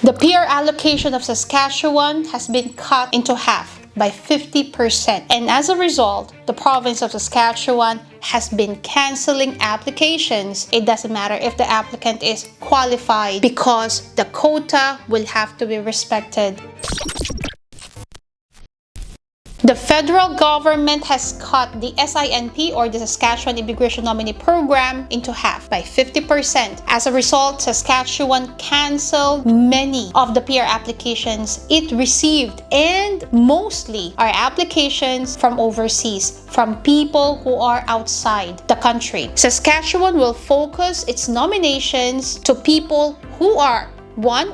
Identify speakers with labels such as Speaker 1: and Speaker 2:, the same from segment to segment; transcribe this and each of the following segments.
Speaker 1: The PR allocation of Saskatchewan has been cut into half by 50%. And as a result, the province of Saskatchewan has been canceling applications. It doesn't matter if the applicant is qualified because the quota will have to be respected. The federal government has cut the SINP, or the Saskatchewan Immigration Nominee Program, into half by 50%. As a result, Saskatchewan canceled many of the PR applications it received, and mostly are applications from overseas, from people who are outside the country. Saskatchewan will focus its nominations to people who are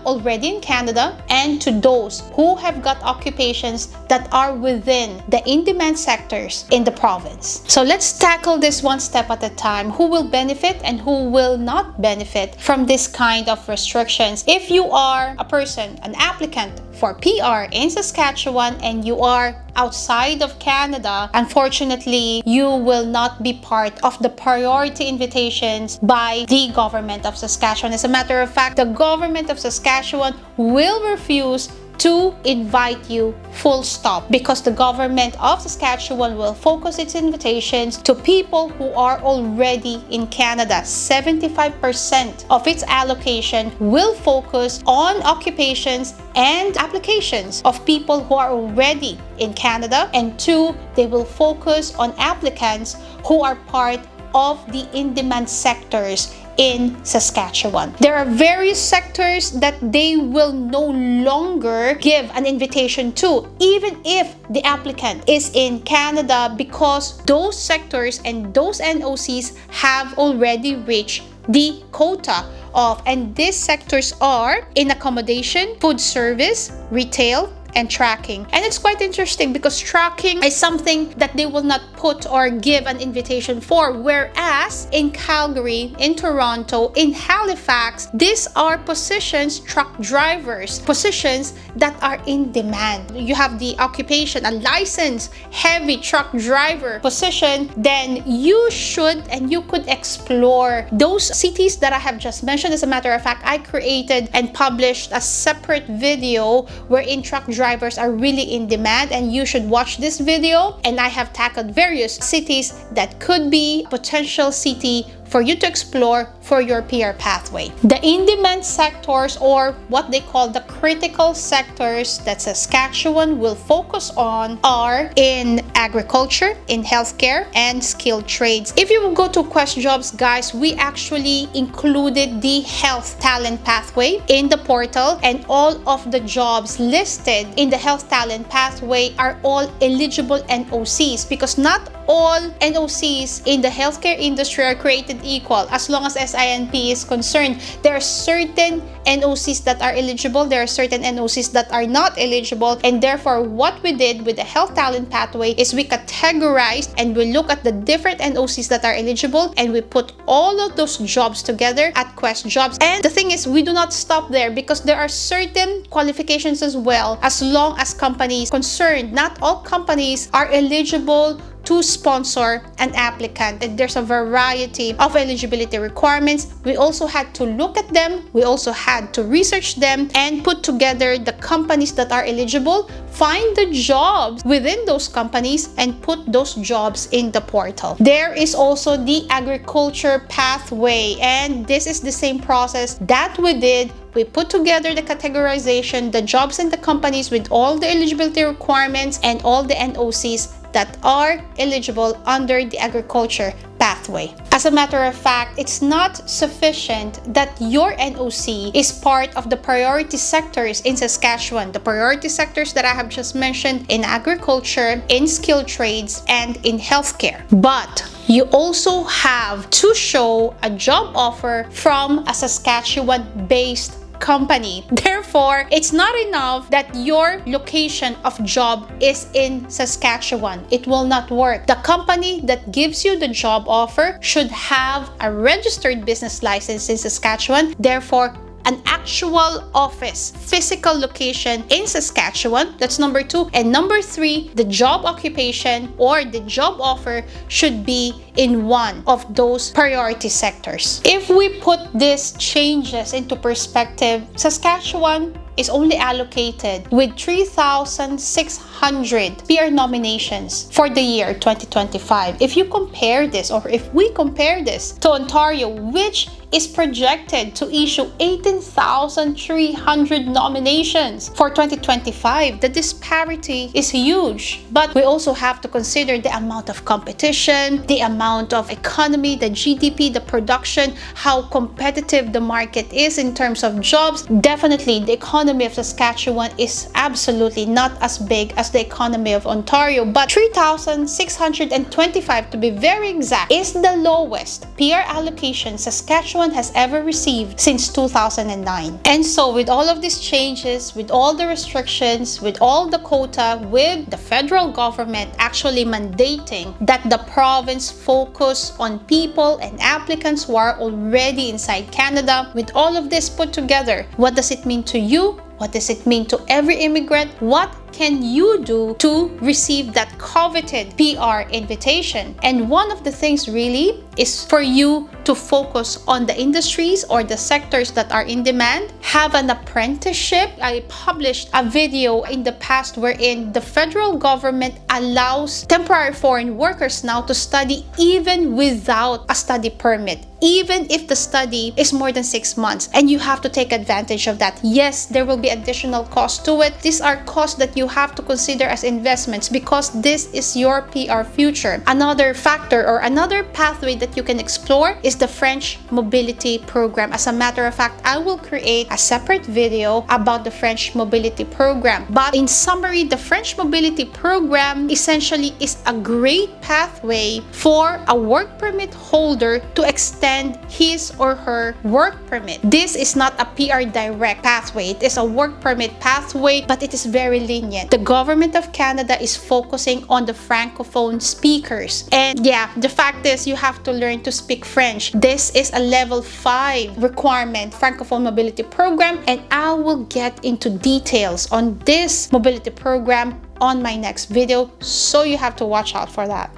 Speaker 1: already in Canada, and to those who have got occupations that are within the in-demand sectors in the province. So let's tackle this one step at a time. Who will benefit and who will not benefit from this kind of restrictions? If you are a person, an applicant for PR in Saskatchewan, and you are outside of Canada, unfortunately, you will not be part of the priority invitations by the government of Saskatchewan. As a matter of fact, the government of Saskatchewan will refuse to invite you, full stop, because the government of Saskatchewan will focus its invitations to people who are already in Canada. 75% of its allocation will focus on occupations and applications of people who are already in Canada, and 2, they will focus on applicants who are part of the in-demand sectors in Saskatchewan. There are various sectors that they will no longer give an invitation to, even if the applicant is in Canada, because those sectors and those NOCs have already reached the quota of, and these sectors are in accommodation, food service, retail, and tracking. And it's quite interesting because tracking is something that they will not put or give an invitation for, whereas in Calgary, in Toronto, in Halifax, these are positions, truck drivers, positions that are in demand. You have the occupation, a licensed heavy truck driver position, then you should and you could explore those cities that I have just mentioned. As a matter of fact, I created and published a separate video wherein truck drivers are really in demand, and you should watch this video. And I have tackled various cities that could be potential city for you to explore for your PR pathway. The in-demand sectors, or what they call the critical sectors that Saskatchewan will focus on, are in agriculture, in healthcare, and skilled trades. If you will go to Quest Jobs, guys, we actually included the health talent pathway in the portal, and all of the jobs listed in the health talent pathway are all eligible NOCs, because not all NOCs in the healthcare industry are created equal. As long as SINP is concerned, there are certain NOCs that are eligible, there are certain NOCs that are not eligible, and therefore what we did with the health talent pathway is we categorized and we look at the different NOCs that are eligible, and we put all of those jobs together at Quest Jobs. And the thing is, we do not stop there, because there are certain qualifications as well, as long as companies concerned. Not all companies are eligible to sponsor an applicant, and there's a variety of eligibility requirements. We also had to look at them, we also had to research them, and put together the companies that are eligible, find the jobs within those companies, and put those jobs in the portal. There is also the agriculture pathway, and this is the same process that we did. We put together the categorization, the jobs and the companies with all the eligibility requirements and all the NOCs that are eligible under the agriculture pathway. As a matter of fact, it's not sufficient that your NOC is part of the priority sectors in Saskatchewan, the priority sectors that I have just mentioned in agriculture, in skilled trades, and in healthcare. But you also have to show a job offer from a Saskatchewan-based company. Therefore, it's not enough that your location of job is in Saskatchewan. It will not work. The company that gives you the job offer should have a registered business license in Saskatchewan. Therefore, an actual office, physical location in Saskatchewan. That's number 2. And number 3, the job occupation or the job offer should be in one of those priority sectors. If we put these changes into perspective, Saskatchewan is only allocated with 3,600 PR nominations for the year 2025. If you compare this, or if we compare this to Ontario, which is projected to issue 18,300 nominations for 2025, the disparity is huge. But we also have to consider the amount of competition, the amount of economy, the GDP, the production, how competitive the market is in terms of jobs. Definitely, the economy of Saskatchewan is absolutely not as big as the economy of Ontario, but 3,625 to be very exact is the lowest PR allocation Saskatchewan has ever received since 2009. And so with all of these changes, with all the restrictions, with all the quota, with the federal government actually mandating that the province focus on people and applicants who are already inside Canada, with all of this put together, what does it mean to you? What does it mean to every immigrant? What can you do to receive that coveted PR invitation? And one of the things really is for you to focus on the industries or the sectors that are in demand. Have an apprenticeship. I published a video in the past wherein the federal government allows temporary foreign workers now to study even without a study permit, even if the study is more than 6 months, and you have to take advantage of that. Yes, there will be additional costs to it. These are costs that you have to consider as investments because this is your PR future. Another factor or another pathway that you can explore is the French mobility program. As a matter of fact, I will create a separate video about the French mobility program. But in summary, the French mobility program essentially is a great pathway for a work permit holder to extend his or her work permit. This is not a PR direct pathway. It is a work permit pathway, but it is very lenient. The government of Canada is focusing on the Francophone speakers. And yeah, the fact is you have to learn to speak French. This is a level 5 requirement Francophone mobility program, and I will get into details on this mobility program on my next video, so you have to watch out for that.